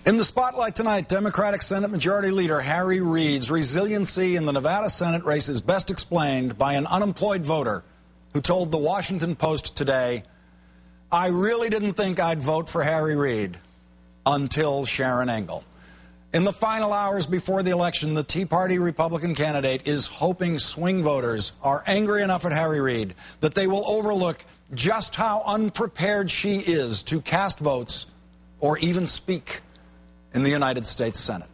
In the spotlight tonight, Democratic Senate Majority Leader Harry Reid's resiliency in the Nevada Senate race is best explained by an unemployed voter who told the Washington Post today, "I really didn't think I'd vote for Harry Reid until Sharron Engel." In the final hours before the election, the Tea Party Republican candidate is hoping swing voters are angry enough at Harry Reid that they will overlook just how unprepared she is to cast votes or even speak in the United States Senate.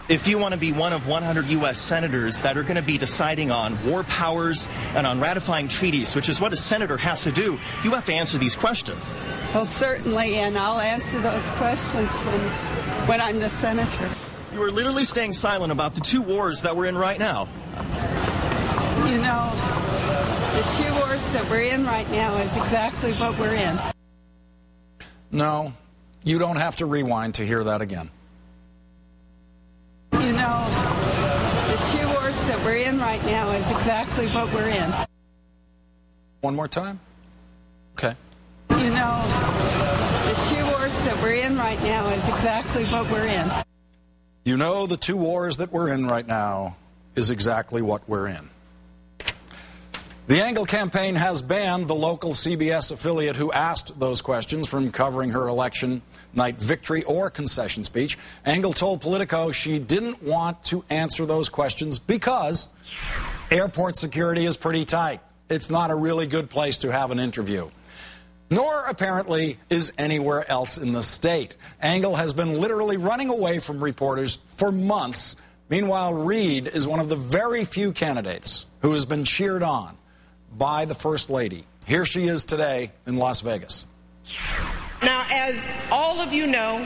If you want to be one of 100 U.S. senators that are going to be deciding on war powers and on ratifying treaties, which is what a senator has to do, you have to answer these questions. Well, certainly, and I'll answer those questions when I'm the senator. You are literally staying silent about the two wars that we're in right now. You know, the two wars that we're in right now is exactly what we're in. No, you don't have to rewind to hear that again. You know, the two wars that we're in right now is exactly what we're in. One more time? Okay. You know, the two wars that we're in right now is exactly what we're in. You know, the two wars that we're in right now is exactly what we're in. The Engel campaign has banned the local CBS affiliate who asked those questions from covering her election night victory or concession speech. Engel told Politico she didn't want to answer those questions because airport security is pretty tight. It's not a really good place to have an interview. Nor, apparently, is anywhere else in the state. Engel has been literally running away from reporters for months. Meanwhile, Reid is one of the very few candidates who has been cheered on by the First Lady. Here she is today in Las Vegas. Now, as all of you know,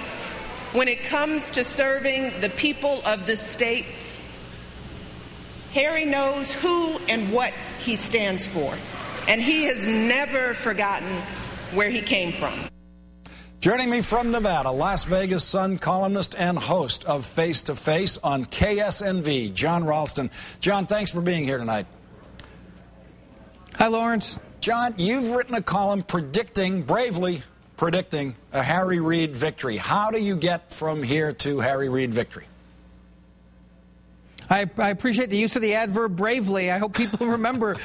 when it comes to serving the people of this state, Harry knows who and what he stands for, and he has never forgotten where he came from. Joining me from Nevada, Las Vegas Sun columnist and host of Face to Face on KSNV, John Ralston. John, thanks for being here tonight. Hi, Lawrence. John, you've written a column bravely predicting a Harry Reid victory. How do you get from here to Harry Reid victory? I appreciate the use of the adverb bravely. I hope people remember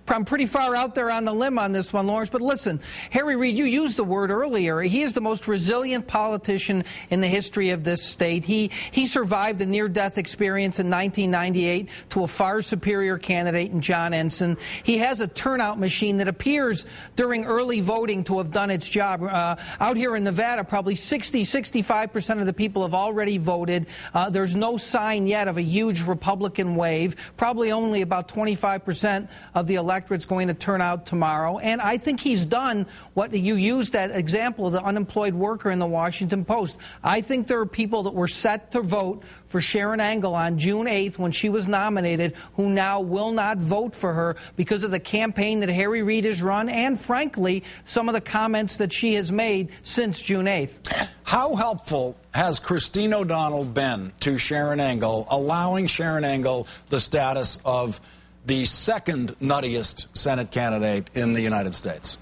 I'm pretty far out there on the limb on this one, Lawrence. But listen, Harry Reid, you used the word earlier. He is the most resilient politician in the history of this state. He survived a near-death experience in 1998 to a far superior candidate in John Ensign. He has a turnout machine that appears during early voting to have done its job. Out here in Nevada, probably 65% of the people have already voted. There's no sign yet of a huge Republican wave. Probably only about 25% of the electorate's going to turn out tomorrow. And I think he's done what you used that example of the unemployed worker in the Washington Post. I think there are people that were set to vote for Sharron Engel on June 8th when she was nominated who now will not vote for her because of the campaign that Harry Reid has run and, frankly, some of the comments that she has made since June 8th. How helpful has Christine O'Donnell been to Sharron Engel, allowing Sharron Engel the status of the second nuttiest Senate candidate in the United States?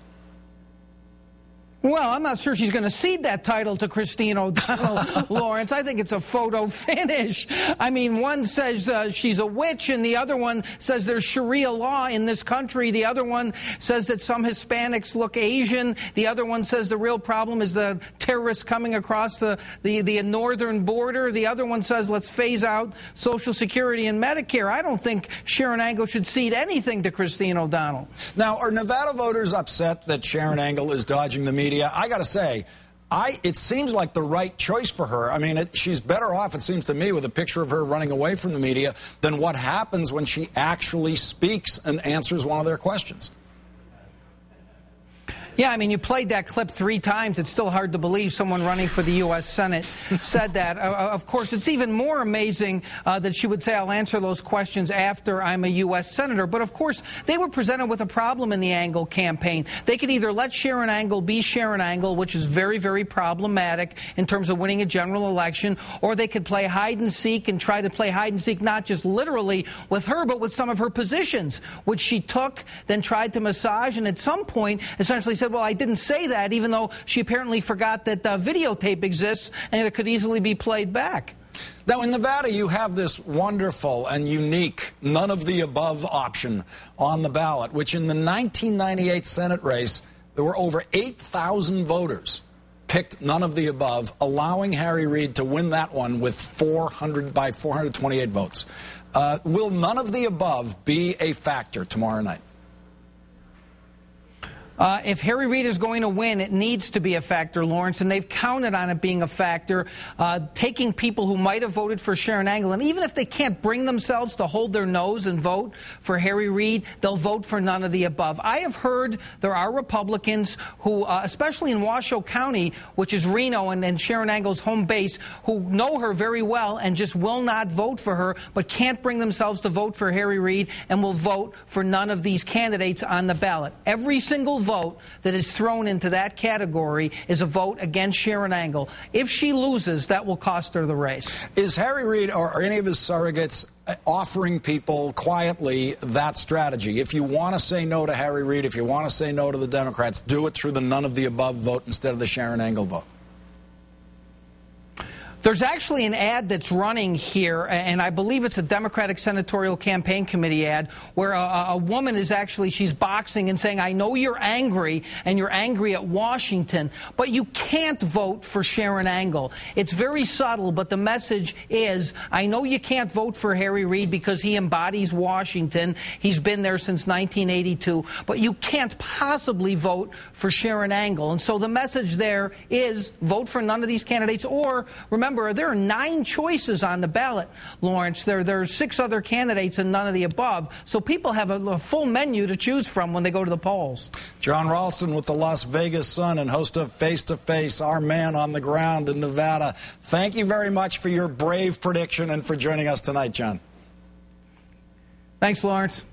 Well, I'm not sure she's going to cede that title to Christine O'Donnell, Lawrence. I think it's a photo finish. I mean, one says she's a witch, and the other one says there's Sharia law in this country. The other one says that some Hispanics look Asian. The other one says the real problem is the terrorists coming across the northern border. The other one says let's phase out Social Security and Medicare. I don't think Sharron Engel should cede anything to Christine O'Donnell. Now, are Nevada voters upset that Sharron Engel is dodging the media? I got to say, it seems like the right choice for her. I mean, she's better off, it seems to me, with a picture of her running away from the media than what happens when she actually speaks and answers one of their questions. Yeah, I mean, you played that clip 3 times. It's still hard to believe someone running for the U.S. Senate said that. Of course, it's even more amazing that she would say, I'll answer those questions after I'm a U.S. Senator. But, of course, they were presented with a problem in the Engel campaign. They could either let Sharron Engel be Sharron Engel, which is very, very problematic in terms of winning a general election, or they could play hide-and-seek and try to play hide-and-seek not just literally with her, but with some of her positions, which she took, then tried to massage, and at some point essentially said, said, well, I didn't say that, even though she apparently forgot that videotape exists and it could easily be played back. Now, in Nevada, you have this wonderful and unique none-of-the-above option on the ballot, which in the 1998 Senate race, there were over 8,000 voters picked none of the above, allowing Harry Reid to win that one with 428 votes. Will none of the above be a factor tomorrow night? If Harry Reid is going to win, it needs to be a factor, Lawrence, and they've counted on it being a factor, taking people who might have voted for Sharron Angle, and even if they can't bring themselves to hold their nose and vote for Harry Reid, they'll vote for none of the above. I have heard there are Republicans who, especially in Washoe County, which is Reno and Sharron Angle's home base, who know her very well and just will not vote for her, but can't bring themselves to vote for Harry Reid and will vote for none of these candidates on the ballot. Every single vote that is thrown into that category is a vote against Sharron Angle. If she loses, that will cost her the race. Is Harry Reid or any of his surrogates offering people quietly that strategy? If you want to say no to Harry Reid, if you want to say no to the Democrats, do it through the none of the above vote instead of the Sharron Angle vote. There's actually an ad that's running here, and I believe it's a Democratic Senatorial Campaign Committee ad, where a woman is actually, she's boxing and saying, I know you're angry, and you're angry at Washington, but you can't vote for Sharron Angle. It's very subtle, but the message is, I know you can't vote for Harry Reid because he embodies Washington. He's been there since 1982, but you can't possibly vote for Sharron Angle. And so the message there is, vote for none of these candidates, or remember, there are 9 choices on the ballot, Lawrence. There are 6 other candidates and none of the above. So people have a full menu to choose from when they go to the polls. John Ralston with the Las Vegas Sun and host of Face to Face, our man on the ground in Nevada. Thank you very much for your brave prediction and for joining us tonight, John. Thanks, Lawrence.